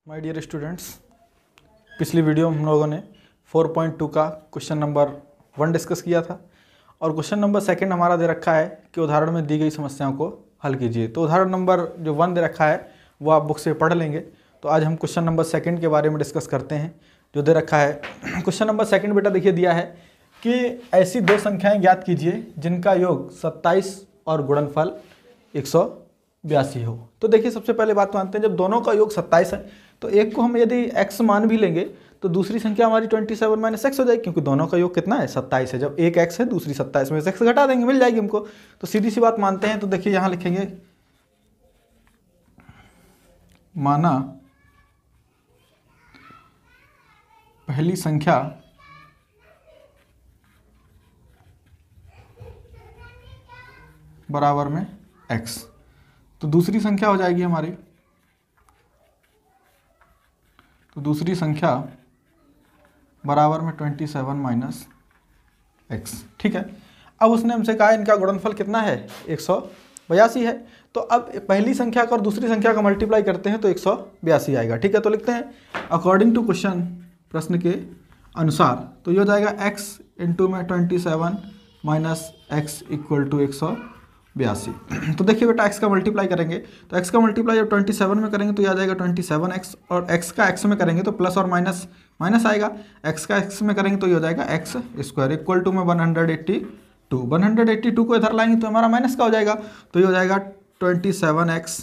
My dear students, पिछली video में हम लोगों ने 4.2 का क्वेश्चन नंबर 1 डिस्कस किया था और क्वेश्चन नंबर 2 हमारा दे रखा है कि उदाहरण में दी गई समस्याओं को हल कीजिए। तो उदाहरण नंबर जो 1 दे रखा है वो आप बुक से पढ़ लेंगे। तो आज हम क्वेश्चन नंबर 2 के बारे में डिस्कस करते हैं जो दे रखा है। क्वेश्चन नंबर 2 बेटा देखिए दिया है कि ऐसी दो संख्याएँ ज्ञात कीजिए जिनका योग 27 और गुणनफल 182 हो। तो देखिए सबसे पहले बात मानते हैं, जब दोनों का योग 27 है तो एक को हम यदि x मान भी लेंगे तो दूसरी संख्या हमारी 27 माइनस x हो जाएगी, क्योंकि दोनों का योग कितना है 27 है। जब एक x है दूसरी 27 में से x घटा देंगे मिल जाएगी हमको। तो सीधी सी बात मानते हैं। तो देखिए यहां लिखेंगे माना पहली संख्या बराबर में x, तो दूसरी संख्या हो जाएगी हमारी, तो दूसरी संख्या बराबर में 27 माइनस x। ठीक है, अब उसने हमसे कहा इनका गुणनफल कितना है 182 है। तो अब पहली संख्या का और दूसरी संख्या का मल्टीप्लाई करते हैं तो 182 आएगा। ठीक है, तो लिखते हैं अकॉर्डिंग टू क्वेश्चन, प्रश्न के अनुसार, तो ये हो जाएगा x इंटू में 27 माइनस x इक्वल टू 182। तो देखिए बेटा x का मल्टीप्लाई करेंगे तो x का मल्टीप्लाई जब 27 में करेंगे तो ये आ जाएगा 27x, और x का x में करेंगे तो प्लस और माइनस माइनस आएगा, x का x में करेंगे तो ये हो जाएगा x स्क्वायर इक्वल टू में 182। 182 को इधर लाएंगे तो हमारा माइनस का हो जाएगा, तो ये हो जाएगा 27x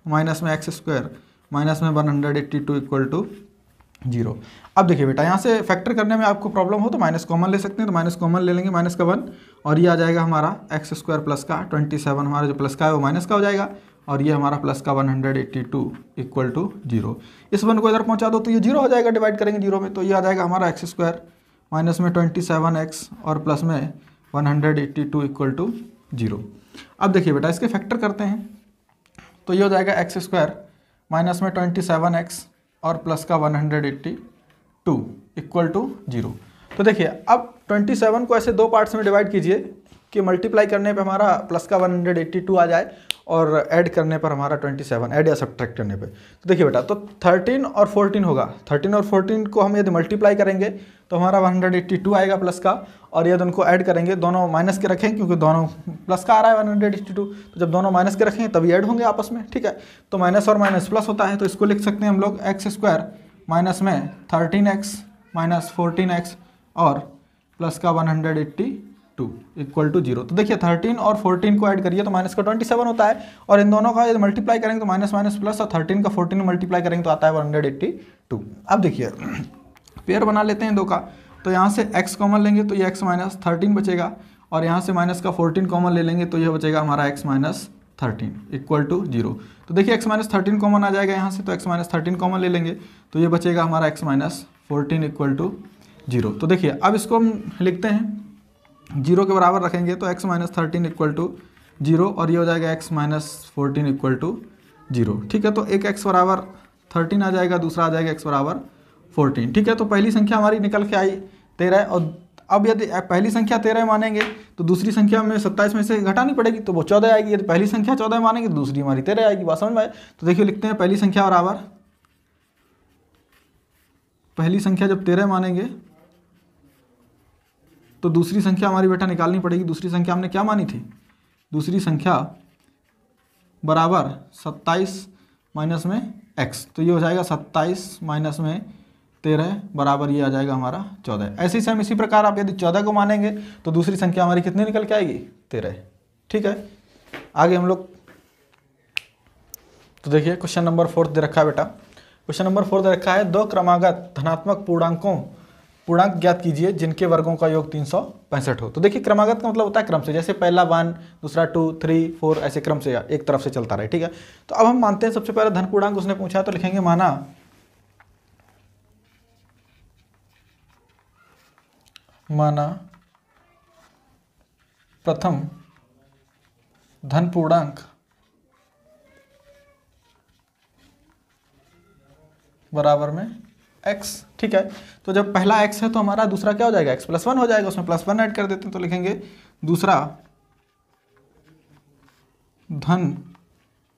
माइनस में x स्क्वायर माइनस में 182 इक्वल टू 0। अब देखिए बेटा यहाँ से फैक्टर करने में आपको प्रॉब्लम हो तो माइनस कॉमन ले सकते हैं, तो माइनस कॉमन ले लेंगे, माइनस का 1 और ये आ जाएगा हमारा x स्क्वायर प्लस का 27, हमारा जो प्लस का है वो माइनस का हो जाएगा, और ये हमारा प्लस का 182 इक्वल टू 0। इस 1 को इधर पहुँचा दो तो ये 0 हो जाएगा, डिवाइड करेंगे 0 में, तो ये आ जाएगा हमारा x स्क्वायर माइनस में 27x और प्लस में 182 इक्वल टू 0। अब देखिए बेटा इसके फैक्टर करते हैं तो ये हो जाएगा x स्क्वायर माइनस में 27x और प्लस का 182 इक्वल टू 0। तो देखिए अब 27 को ऐसे दो पार्ट्स में डिवाइड कीजिए कि मल्टीप्लाई करने पे हमारा प्लस का 182 आ जाए और ऐड करने पर हमारा 27, ऐड या सब्ट्रैक्ट करने पे। तो देखिए बेटा तो 13 और 14 होगा, 13 और 14 को हम यदि मल्टीप्लाई करेंगे तो हमारा 182 आएगा प्लस का, और यदि उनको ऐड करेंगे, दोनों माइनस के रखें क्योंकि दोनों प्लस का आ रहा है 182, तो जब दोनों माइनस के रखेंगे तभी ऐड होंगे आपस में। ठीक है, तो माइनस और माइनस प्लस होता है, तो इसको लिख सकते हैं हम लोग x स्क्वायर माइनस में 13x माइनस 14x और प्लस का 182 इक्वल टू 0। तो देखिए 13 और 14 को ऐड करिए तो माइनस का 27 होता है, और इन दोनों का यदि मल्टीप्लाई करेंगे तो माइनस माइनस प्लस, और 13 का 14 में मल्टीप्लाई करेंगे तो आता है 182। अब देखिए पेयर बना लेते हैं दो का, तो यहाँ से x कॉमन लेंगे तो ये x माइनस 13 बचेगा, और यहाँ से माइनस का 14 कॉमन ले लेंगे तो ये बचेगा हमारा x माइनस 13 इक्वल टू 0। तो देखिए x माइनस 13 कॉमन आ जाएगा यहाँ से, तो x माइनस 13 कॉमन ले लेंगे तो ये बचेगा हमारा x माइनस 14 इक्वल टू 0। तो देखिए अब इसको हम लिखते हैं 0 के बराबर रखेंगे तो x माइनस 13 इक्वल टू 0, और ये हो जाएगा x माइनस 14 इक्वल टू 0। ठीक है, तो एक x बराबर 13 आ जाएगा, दूसरा आ जाएगा x बराबर 14। ठीक है, तो पहली संख्या हमारी निकल के आई 13, और अब यदि पहली संख्या 13 मानेंगे तो दूसरी संख्या में 27 में से घटानी पड़ेगी तो वो 14 आएगी। यदि पहली संख्या 14 मानेंगे तो दूसरी हमारी 13 आएगी। बात समझ में आए? तो देखिए लिखते हैं पहली संख्या बराबर, पहली संख्या जब 13 मानेंगे तो दूसरी संख्या हमारी बेटा निकालनी पड़ेगी। दूसरी संख्या हमने क्या मानी थी? दूसरी संख्या बराबर 27 माइनस में x, तो ये हो जाएगा 27 माइनस में 13 बराबर ये आ जाएगा हमारा 14। ऐसे ही सेम इसी प्रकार आप यदि 14 को मानेंगे तो दूसरी संख्या हमारी कितनी निकल के आएगी? 13। ठीक है, आगे हम लोग, तो देखिए क्वेश्चन नंबर 4 दे रखा है बेटा। क्वेश्चन नंबर 4 दे रखा है दो क्रमागत धनात्मक पूर्णांक ज्ञात कीजिए जिनके वर्गों का योग 365 हो। तो देखिए क्रमागत का मतलब होता है क्रम से, जैसे पहला 1, दूसरा 2, 3, 4 ऐसे क्रम से एक तरफ से चलता रहे। ठीक है, तो अब हम मानते हैं सबसे पहले धन पूर्णांक उसने पूछा, तो लिखेंगे माना प्रथम धन पूर्णांक बराबर में x। ठीक है, तो जब पहला x है तो हमारा दूसरा क्या हो जाएगा? x प्लस 1 हो जाएगा, उसमें प्लस 1 ऐड कर देते हैं तो लिखेंगे दूसरा धन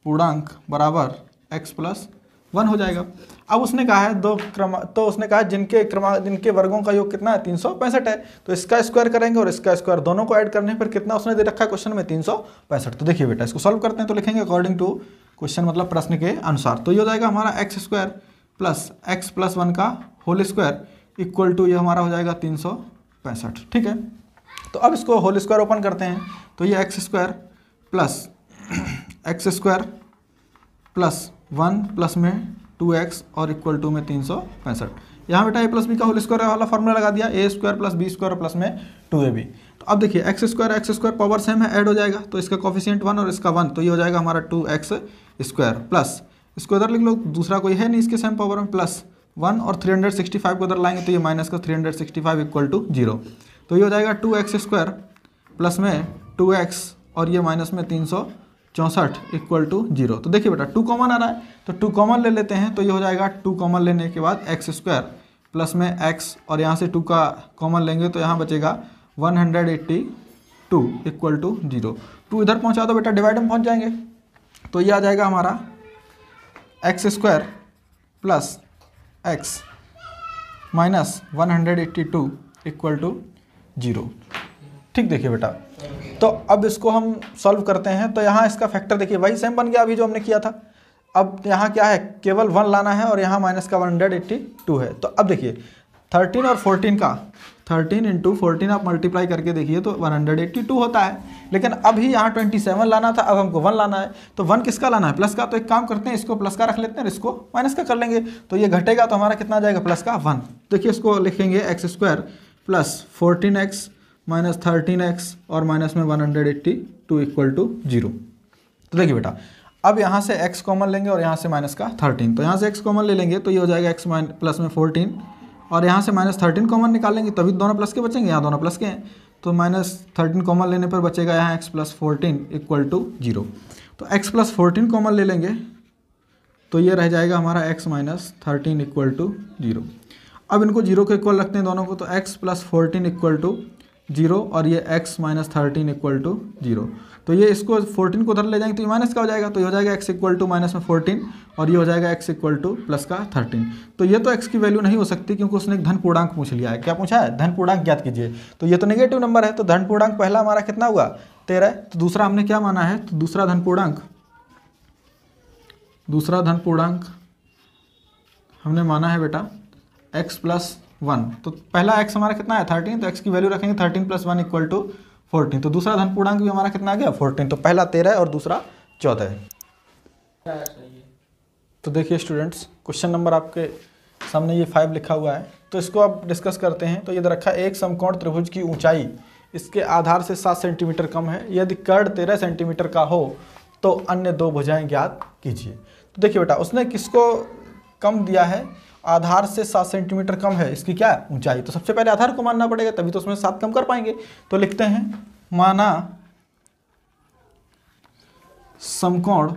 पूर्णांक बराबर x प्लस 1 हो जाएगा। अब उसने कहा है तो उसने कहा जिनके वर्गों का योग कितना है 365 है, तो इसका स्क्वायर करेंगे और इसका स्क्वायर, दोनों को ऐड करने पर कितना उसने दे रखा है क्वेश्चन में 365। तो देखिए बेटा इसको सॉल्व करते हैं, तो लिखेंगे अकॉर्डिंग टू क्वेश्चन मतलब प्रश्न के अनुसार। तो ये हो जाएगा हमारा X square plus x plus 1 का होल स्क्वायर इक्वल टू ये हमारा हो जाएगा 365। ठीक है, तो अब इसको होल स्क्वायर ओपन करते हैं, तो ये एक्स स्क्वायर प्लस 1 प्लस में 2x और इक्वल टू में 365। यहाँ बेटा a प्लस बी का होल स्क्वायर वाला फॉर्मूला लगा दिया, a square plus B square plus में 2ab। तो अब देखिए एक्स स्क्वायर पावर सेम है, ऐड हो जाएगा, तो इसका कोफिशिएंट 1 और इसका 1, तो ये हो जाएगा हमारा 2x स्क्वायर प्लस इसको इधर लिख लो, दूसरा कोई है नहीं इसके सेम पावर में, प्लस 1 और 365 को इधर लाएंगे तो ये माइनस का 365 इक्वल टू 0। तो ये हो जाएगा 2x स्क्वायर प्लस में 2x और ये माइनस में 364 इक्वल टू 0। तो देखिए बेटा 2 कॉमन आ रहा है, तो 2 कॉमन ले लेते हैं, तो ये हो जाएगा 2 कॉमन लेने के बाद एक्स स्क्वायर प्लस में x और यहाँ से 2 का कॉमन लेंगे तो यहाँ बचेगा 182 इक्वल टू 0। 2 इधर पहुँचा दो बेटा, डिवाइड में पहुँच जाएंगे, तो ये आ जाएगा हमारा X square plus X minus 182 equal to 0। ठीक, देखिए बेटा, तो अब इसको हम सॉल्व करते हैं, तो यहाँ इसका फैक्टर देखिए वही सेम बन गया अभी जो हमने किया था। अब यहाँ क्या है, केवल 1 लाना है और यहाँ माइनस का 182 है। तो अब देखिए 13 और 14 का 13 इंटू 14 आप मल्टीप्लाई करके देखिए तो 182 होता है, लेकिन अभी यहाँ 27 लाना था, अब हमको 1 लाना है, तो 1 किसका लाना है, प्लस का। तो एक काम करते हैं, इसको प्लस का रख लेते हैं, इसको माइनस का कर लेंगे, तो ये घटेगा तो हमारा कितना आ जाएगा, प्लस का 1। देखिए इसको लिखेंगे x square plus 14x minus 13x और माइनस में 182 इक्वल टू 0। तो देखिए बेटा अब यहाँ से x कॉमन लेंगे और यहाँ से माइनस का 13, तो यहाँ से x कॉमन ले लेंगे तो ये हो जाएगा x प्लस में 14 और यहाँ से माइनस 13 कॉमन निकालेंगे तभी दोनों प्लस के बचेंगे, यहाँ दोनों प्लस के हैं, तो माइनस 13 कॉमन लेने पर बचेगा यहाँ x प्लस 14 इक्वल टू 0। तो x प्लस 14 कॉमन ले लेंगे तो ये रह जाएगा हमारा x माइनस 13 इक्वल टू 0। अब इनको 0 के इक्वल रखते हैं दोनों को, तो x प्लस 14 इक्वल टू 0 और ये x माइनस 13 इक्वल टू 0। तो ये इसको 14 को उधर ले जाएंगे तो ये माइनस का हो जाएगा, तो ये हो जाएगा x इक्वल टू माइनस में 14 और ये हो जाएगा x इक्वल टू प्लस का 13। तो ये तो x की वैल्यू नहीं हो सकती क्योंकि उसने एक धन पूर्णांक पूछ लिया है। क्या पूछा है, धन पूर्णांक ज्ञात कीजिए, तो ये तो नेगेटिव नंबर है, तो धन पूर्णांक पहला हमारा कितना हुआ 13, तो दूसरा हमने क्या माना है, तो दूसरा धन पूर्णांक हमने माना है बेटा x प्लस 1। तो पहला x हमारा कितना है 13, तो x की वैल्यू रखेंगे 13 प्लस 1 इक्वल टू 14। तो दूसरा धन पूर्णांक भी हमारा कितना आ गया 14, तो पहला 13 है और दूसरा 14 है। तो देखिए स्टूडेंट्स क्वेश्चन नंबर आपके सामने ये 5 लिखा हुआ है, तो इसको आप डिस्कस करते हैं। तो ये रखा है एक समकोण त्रिभुज की ऊंचाई इसके आधार से 7 सेंटीमीटर कम है, यदि कर्ण 13 सेंटीमीटर का हो तो अन्य 2 भुजाएं ज्ञात कीजिए। तो देखिए बेटा उसने किसको कम दिया है, आधार से 7 सेंटीमीटर कम है इसकी क्या ऊंचाई, तो सबसे पहले आधार को मानना पड़ेगा तभी तो उसमें 7 कम कर पाएंगे। तो लिखते हैं माना समकोण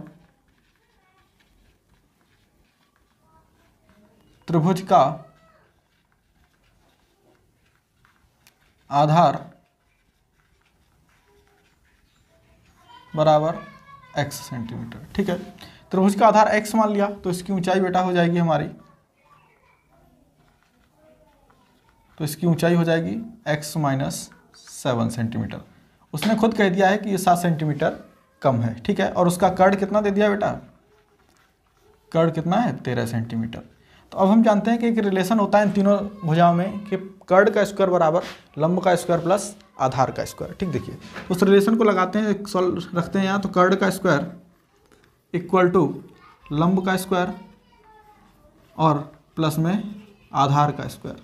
त्रिभुज का आधार बराबर x सेंटीमीटर। ठीक है, त्रिभुज का आधार x मान लिया तो इसकी ऊंचाई बेटा हो जाएगी हमारी, तो इसकी ऊंचाई हो जाएगी x माइनस 7 सेंटीमीटर। उसने खुद कह दिया है कि ये 7 सेंटीमीटर कम है। ठीक है, और उसका कर्ण कितना दे दिया बेटा, कर्ण कितना है 13 सेंटीमीटर। तो अब हम जानते हैं कि एक रिलेशन होता है इन तीनों भुजाओं में कि कर्ण का स्क्वायर बराबर लंब का स्क्वायर प्लस आधार का स्क्वायर। ठीक, देखिए उस रिलेशन को लगाते हैं, सॉल्व रखते हैं यहाँ, तो कर्ण का स्क्वायर इक्वल टू लंब का स्क्वायर और प्लस में आधार का स्क्वायर।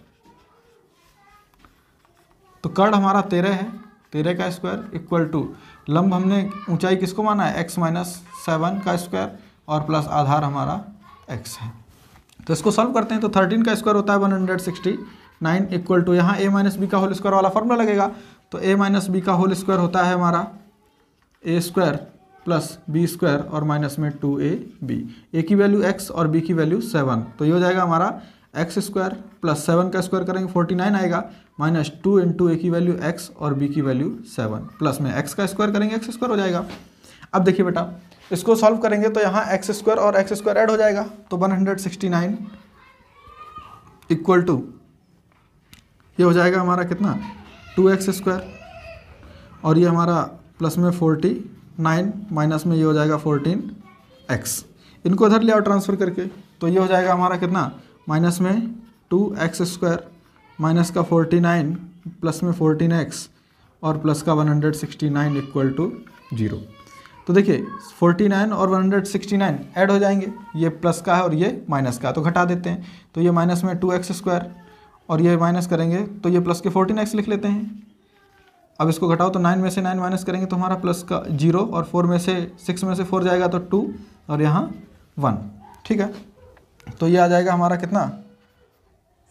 तो कर्ण हमारा 13 है, 13 का स्क्वायर इक्वल टू लंब हमने ऊंचाई किसको माना है x माइनस 7 का स्क्वायर और प्लस आधार हमारा x है। तो इसको सॉल्व करते हैं, तो 13 का स्क्वायर होता है 169 इक्वल टू यहाँ a माइनस बी का होल स्क्वायर वाला फॉर्मूला लगेगा, तो a माइनस बी का होल स्क्वायर होता है हमारा a square plus B square और माइनस में 2ab, a की वैल्यू x और b की वैल्यू 7, तो ये हो जाएगा हमारा एक्स स्क्वायर प्लस 7 का स्क्वायर करेंगे 49 आएगा, माइनस 2 इंटू ए की वैल्यू x और b की वैल्यू 7 प्लस में x का स्क्वायर करेंगे x स्क्वायर हो जाएगा। अब देखिए बेटा इसको सॉल्व करेंगे तो यहाँ एक्स स्क्वायर और एक्स स्क्वायर ऐड हो जाएगा, तो 169 इक्वल टू ये हो जाएगा हमारा कितना 2x स्क्वायर, और ये हमारा प्लस में 49 माइनस में ये हो जाएगा 14x। इनको इधर ले आओ ट्रांसफ़र करके, तो ये हो जाएगा हमारा कितना माइनस में 2x स्क्वायर माइनस का 49 प्लस में 14x और प्लस का 169 इक्वल टू 0। तो देखिए 49 और 169 ऐड हो जाएंगे, ये प्लस का है और ये माइनस का, तो घटा देते हैं, तो ये माइनस में 2x स्क्वायर और ये माइनस करेंगे तो ये प्लस के 14x लिख लेते हैं। अब इसको घटाओ तो 9 में से 9 माइनस करेंगे तो हमारा प्लस का 0 और 4 में से 6 में से 4 जाएगा तो 2 और यहाँ 1, ठीक है। तो ये आ जाएगा हमारा कितना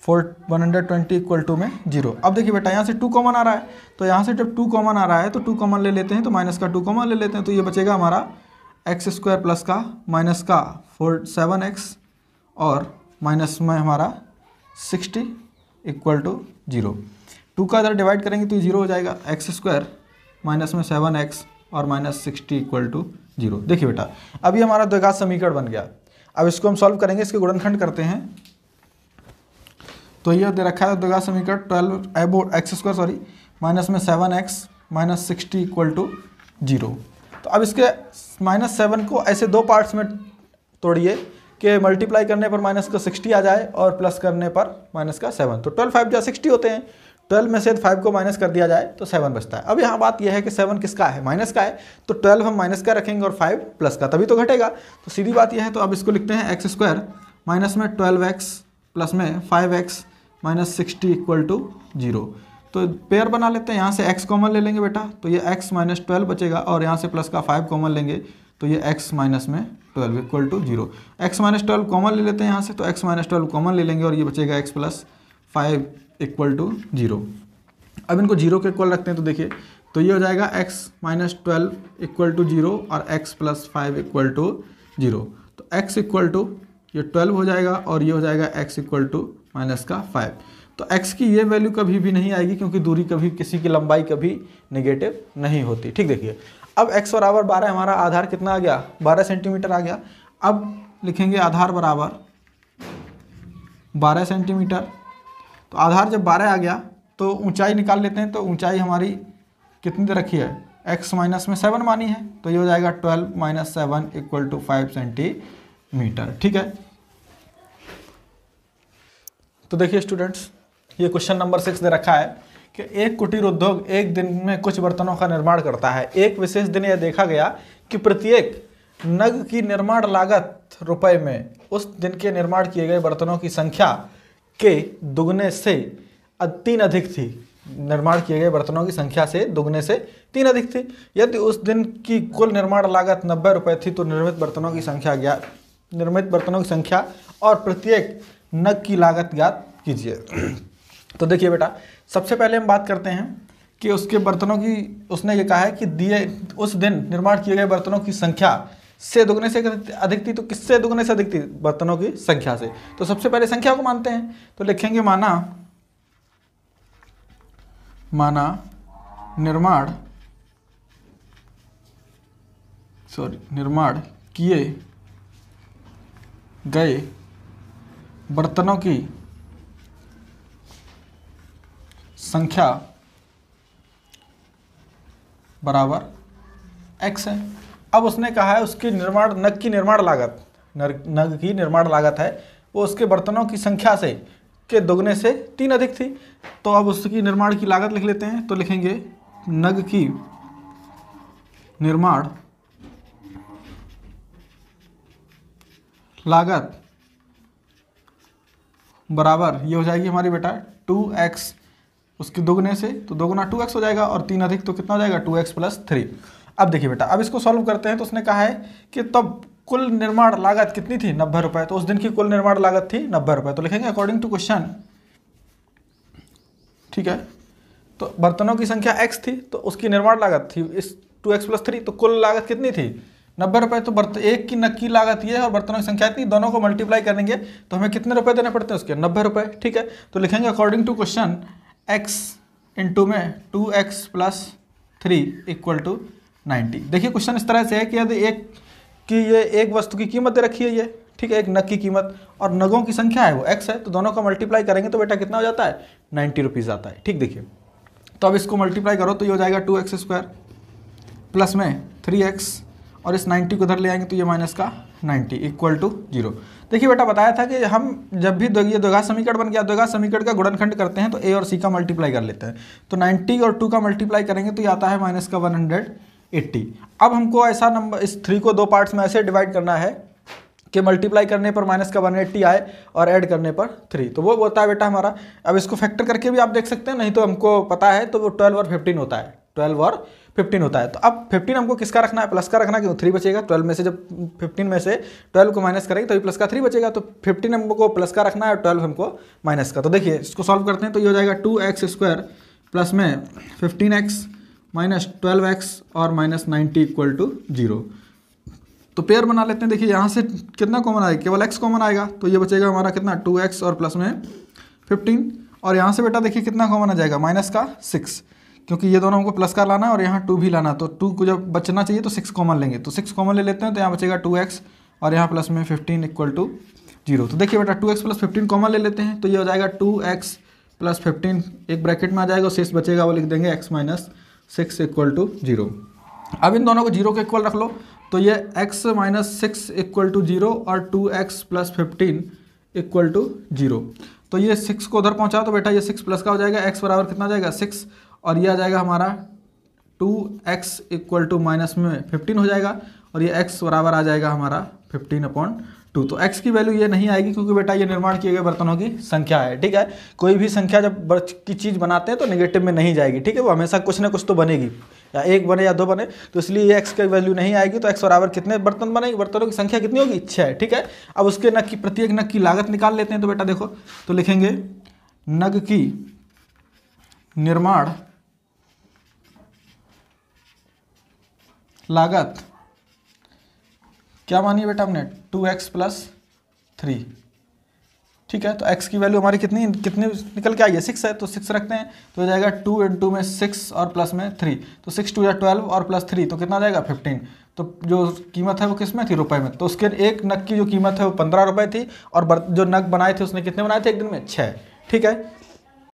120 इक्वल टू में 0। अब देखिए बेटा यहाँ से 2 कॉमन आ रहा है, तो यहाँ से जब 2 कॉमन आ रहा है तो 2 कॉमन ले लेते हैं, तो माइनस का 2 कॉमन ले लेते हैं, तो ये बचेगा हमारा एक्स स्क्वायर प्लस का माइनस का 7x और माइनस में हमारा 60 इक्वल टू 0। 2 का इधर डिवाइड करेंगे तो ये 0 हो जाएगा, एक्स स्क्वायर माइनस में 7x और माइनस 60 इक्वल टू 0। देखिए बेटा अभी हमारा द्विघात समीकरण बन गया। अब इसको हम सॉल्व करेंगे, इसके गुणनखंड करते हैं। तो ये दे रखा है द्विघात समीकरण 12x² माइनस में 7x माइनस 60 इक्वल टू 0। तो अब इसके -7 को ऐसे दो पार्ट्स में तोड़िए कि मल्टीप्लाई करने पर माइनस का 60 आ जाए और प्लस करने पर माइनस का 7, तो 12 5 जा 60 होते हैं। 12 में से 5 को माइनस कर दिया जाए तो 7 बचता है। अब यहाँ बात यह है कि 7 किसका है, माइनस का है, तो 12 हम माइनस का रखेंगे और 5 प्लस का, तभी तो घटेगा। तो सीधी बात यह है, तो अब इसको लिखते हैं एक्स स्क्वायर माइनस में 12x प्लस में 5x माइनस 60 इक्वल टू 0। तो पेयर बना लेते हैं, यहाँ से x कॉमन ले लेंगे बेटा, तो ये x माइनस 12 बचेगा और यहाँ से प्लस का 5 कॉमन लेंगे तो ये x माइनस में 12 equal to 0। x minus 12 common ले लेते हैं यहाँ से, तो x माइनस 12 कॉमन ले लेंगे और ये बचेगा x प्लस 5 इक्वल टू 0। अब इनको 0 के इक्वल रखते हैं, तो देखिए तो ये हो जाएगा x माइनस 12 इक्वल टू 0 और x प्लस 5 इक्वल टू 0। तो x इक्वल टू ये 12 हो जाएगा और ये हो जाएगा x इक्वल टू माइनस का 5। तो x की ये वैल्यू कभी भी नहीं आएगी क्योंकि दूरी कभी किसी की लंबाई कभी नेगेटिव नहीं होती, ठीक। देखिए अब x बराबर 12, हमारा आधार कितना आ गया 12 सेंटीमीटर आ गया। अब लिखेंगे आधार बराबर 12 सेंटीमीटर। तो आधार जब 12 आ गया तो ऊंचाई निकाल लेते हैं, तो ऊंचाई हमारी कितनी दे रखी है, x माइनस में 7 मानी है, तो ये हो जाएगा 12 माइनस 7 इक्वल टू 5 सेंटीमीटर, ठीक है। तो देखिए स्टूडेंट्स, ये क्वेश्चन नंबर 6 दे रखा है कि एक कुटीर उद्योग एक दिन में कुछ बर्तनों का निर्माण करता है। एक विशेष दिन यह देखा गया कि प्रत्येक नग की निर्माण लागत रुपए में उस दिन के निर्माण किए गए बर्तनों की संख्या के दुगने से 3 अधिक थी। निर्माण किए गए बर्तनों की संख्या से दुगने से 3 अधिक थी। यदि उस दिन की कुल निर्माण लागत 90 रुपये थी तो निर्मित बर्तनों की संख्या और प्रत्येक नग की लागत ज्ञात कीजिए। तो देखिए बेटा, सबसे पहले हम बात करते हैं कि उसके बर्तनों की, उसने ये कहा है कि दिए उस दिन निर्माण किए गए बर्तनों की संख्या से दुगने से अधिक थी। तो किससे दुगने से अधिक थी, बर्तनों की संख्या से। तो सबसे पहले संख्या को मानते हैं, तो लिखेंगे माना निर्माण किए गए बर्तनों की संख्या बराबर x है। अब उसने कहा है उसकी नग की निर्माण लागत है वो उसके बर्तनों की संख्या से के दुगने से 3 अधिक थी। तो अब उसकी निर्माण की लागत लिख लेते हैं, तो लिखेंगे नग की निर्माण लागत बराबर ये हो जाएगी हमारी बेटा 2x उसके दोगुने से, तो दोगुना 2x हो जाएगा और 3 अधिक तो कितना हो जाएगा 2x प्लस 3। अब देखिए बेटा, अब इसको सॉल्व करते हैं। तो उसने कहा है कि तब कुल निर्माण लागत कितनी थी 90 रुपये, तो उस दिन की कुल निर्माण लागत थी 90 रुपये। तो लिखेंगे अकॉर्डिंग टू क्वेश्चन, ठीक है। तो बर्तनों की संख्या x थी तो उसकी निर्माण लागत थी इस 2x प्लस 3, तो कुल लागत कितनी थी 90 रुपये। तो एक की नग की लागत ये है और बर्तनों की संख्या इतनी, दोनों को मल्टीप्लाई करेंगे तो हमें कितने रुपए देने पड़ते हैं उसके 90 रुपये, ठीक है। तो लिखेंगे according to question x into में 2x प्लस 3 इक्वल टू 90। देखिए क्वेश्चन इस तरह से है कि यदि एक कि ये एक वस्तु की कीमत दे रखी है ये, ठीक है, एक नग की कीमत, और नगों की संख्या है वो x है, तो दोनों का मल्टीप्लाई करेंगे तो बेटा कितना हो जाता है 90 रुपीज़ आता है। ठीक, देखिए तो अब इसको मल्टीप्लाई करो तो ये हो जाएगा 2x² प्लस में 3x, और इस 90 को इधर ले आएंगे तो ये माइनस का 90 इक्वल टू 0। देखिए बेटा बताया था कि हम जब भी ये द्विघात समीकरण बन गया, द्विघात समीकरण का गुणनखंड करते हैं तो a और c का मल्टीप्लाई कर लेते हैं, तो 90 और 2 का मल्टीप्लाई करेंगे तो ये आता है माइनस का 180। अब हमको ऐसा नंबर, इस 3 को 2 पार्ट्स में ऐसे डिवाइड करना है कि मल्टीप्लाई करने पर माइनस का 180 आए और ऐड करने पर 3, तो वो होता है बेटा हमारा। अब इसको फैक्टर करके भी आप देख सकते हैं, नहीं तो हमको पता है तो वो 12 और 15 होता है, 12 और 15 होता है। तो अब 15 हमको किसका रखना है, प्लस का रखना है, क्यों 3 बचेगा 12 में से, जब 15 में से 12 को माइनस करेंगे तो प्लस का 3 बचेगा, तो 15 हमको प्लस का रखना है और 12 हमको माइनस का। तो देखिए इसको सॉल्व करते हैं तो ये हो जाएगा 2x² प्लस में 15x माइनस 12x और माइनस 90 इक्वल टू 0। तो पेयर बना लेते हैं। देखिए यहाँ से कितना कॉमन आएगा, केवल x कॉमन आएगा, तो ये बचेगा हमारा कितना 2x और प्लस में 15, और यहाँ से बेटा देखिए कितना कॉमन आ जाएगा माइनस का 6, क्योंकि ये दोनों हमको प्लस का लाना है और यहाँ 2 भी लाना, तो 2 को जब बचना चाहिए तो 6 कॉमन लेंगे, तो 6 कॉमन ले लेते हैं, तो यहाँ बचेगा 2x और यहाँ प्लस में 15 इक्वल टू 0। तो देखिए बेटा 2x प्लस 15 कॉमन ले लेते हैं, तो ये हो जाएगा 2x प्लस 15 एक ब्रैकेट में आ जाएगा, शेष बचेगा वो लिख देंगे x माइनस 6 इक्वल टू 0। अब इन दोनों को 0 के इक्वल रख लो, तो ये x माइनस 6 इक्वल टू 0 और 2x प्लस 15 इक्वल टू 0। तो ये 6 को उधर पहुँचा तो बेटा ये 6 प्लस का हो जाएगा, x बराबर कितना आ जाएगा 6, और ये आ जाएगा हमारा 2x इक्वल टू माइनस में 15 हो जाएगा, और ये x बराबर आ जाएगा हमारा 15/2। तो x की वैल्यू ये नहीं आएगी, क्योंकि बेटा ये निर्माण किए गए बर्तनों की संख्या है। ठीक है, कोई भी संख्या जब की चीज़ बनाते हैं तो नेगेटिव में नहीं जाएगी, ठीक है, वो हमेशा कुछ ना कुछ तो बनेगी, या 1 बने या 2 बने, तो इसलिए ये x की वैल्यू नहीं आएगी। तो x बराबर कितने बर्तन बनेगी, बर्तनों की संख्या कितनी होगी 6। ठीक है, अब उसके नग की, प्रत्येक नग की लागत निकाल लेते हैं। तो बेटा देखो, तो लिखेंगे नग की निर्माण लागत क्या मानी बेटा हमने 2x प्लस 3। ठीक है, तो x की वैल्यू हमारी कितनी निकल के आई है 6 है, तो 6 रखते हैं, तो हो जाएगा 2 × 2 में 6 और प्लस में 3, तो 6 2 या 12 और प्लस 3 तो कितना आ जाएगा 15। तो जो कीमत है वो किस में थी, रुपए में, तो उसके एक नग की जो कीमत है वो 15 रुपये थी, और जो नग बनाए थे उसने कितने बनाए थे एक दिन में 6। ठीक है,